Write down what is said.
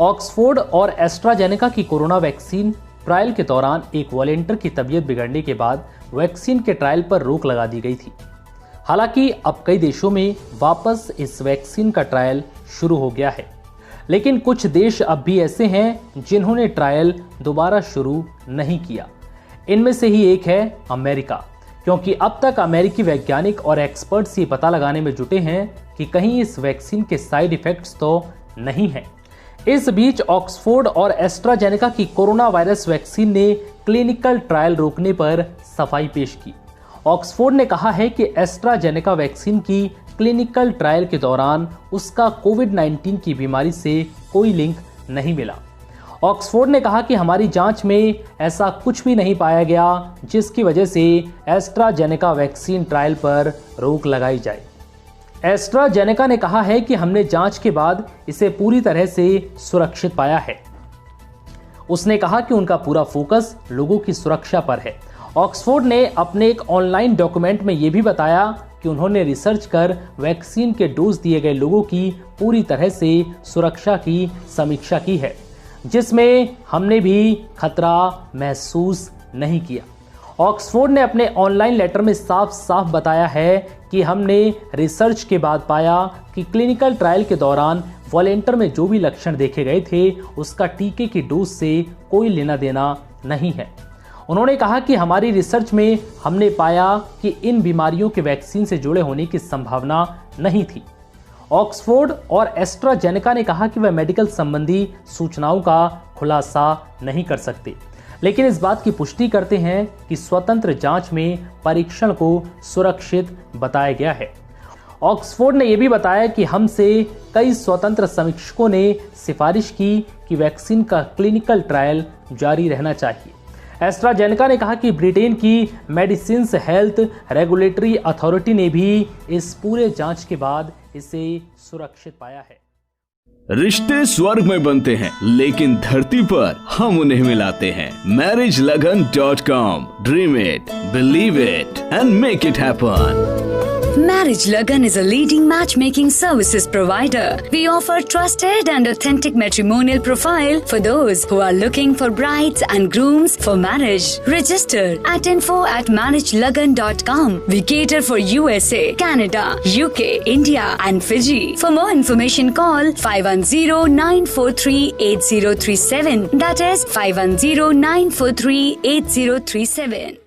Oxford और AstraZeneca की corona vaccine trial के दौरान एक वॉलंटियर की तबीयत बिगड़ने के बाद वैक्सीन के ट्रायल पर रोक लगा दी गई थी। हालांकि अब कई देशों में वापस इस वैक्सीन का ट्रायल शुरू हो गया है, लेकिन कुछ देश अब भी ऐसे हैं जिन्होंने ट्रायल दोबारा शुरू नहीं किया। इनमें से ही एक है अमेरिका, क्योंकि अब तक अमेरिकी वैज्ञानिक और एक्सपर्ट्स ये पता लगाने में जुटे हैं कि कहीं इस वैक्सीन के साइड इफेक्ट्स तो नहीं हैं। इस बीच ऑक्सफोर्ड और एस्ट्राजेनेका की कोरोना वायरस वैक्सीन ने क्लिनिकल ट्रायल रोकने पर सफाई पेश की। ऑक्सफोर्ड ने कहा है कि एस्ट्राजेनेका वैक्सीन की क्लिनिकल ट्रायल के दौरान उसका कोविड-19 की बीमारी से कोई लिंक नहीं मिला। ऑक्सफोर्ड ने कहा कि हमारी जांच में ऐसा कुछ भी नहीं पाया गया जिसकी वजह से एस्ट्राजेनेका वैक्सीन ट्रायल पर रोक लगाई जाए। एस्ट्राजेनेका ने कहा है कि हमने जांच के बाद इसे पूरी तरह से सुरक्षित पाया है। उसने कहा कि उनका पूरा फोकस लोगों की सुरक्षा पर है। ऑक्सफोर्ड ने अपने एक ऑनलाइन डॉक्यूमेंट में यह भी बताया कि उन्होंने रिसर्च कर वैक्सीन के डोज दिए गए लोगों की पूरी तरह से सुरक्षा की समीक्षा की है, जिसमें हमने भी खतरा महसूस नहीं किया। ऑक्सफोर्ड ने अपने ऑनलाइन लेटर में साफ साफ बताया है कि हमने रिसर्च के बाद पाया कि क्लिनिकल ट्रायल के दौरान वॉलंटियर में जो भी लक्षण देखे गए थे उसका टीके की डोज से कोई लेना देना नहीं है। उन्होंने कहा कि हमारी रिसर्च में हमने पाया कि इन बीमारियों के वैक्सीन से जुड़े होने की संभावना नहीं थी। ऑक्सफोर्ड और एस्ट्राजेनेका ने कहा कि वह मेडिकल संबंधी सूचनाओं का खुलासा नहीं कर सकते, लेकिन इस बात की पुष्टि करते हैं कि स्वतंत्र जांच में परीक्षण को सुरक्षित बताया गया है। ऑक्सफोर्ड ने यह भी बताया कि हमसे कई स्वतंत्र समीक्षकों ने सिफारिश की कि वैक्सीन का क्लिनिकल ट्रायल जारी रहना चाहिए। एस्ट्राजेनेका ने कहा कि ब्रिटेन की मेडिसिन्स हेल्थ रेगुलेटरी अथॉरिटी ने भी इस पूरे जांच के बाद इसे सुरक्षित पाया है। रिश्ते स्वर्ग में बनते हैं, लेकिन धरती पर हम उन्हें मिलाते हैं। marriagelaghan.com, dream it, believe it and make it happen. Marriage Lagan is a leading matchmaking services provider. We offer trusted and authentic matrimonial profile for those who are looking for brides and grooms for marriage. Register at info@marriagelagan.com. We cater for USA, Canada, UK, India and Fiji. For more information call 510-943-8037. That is 510-943-8037.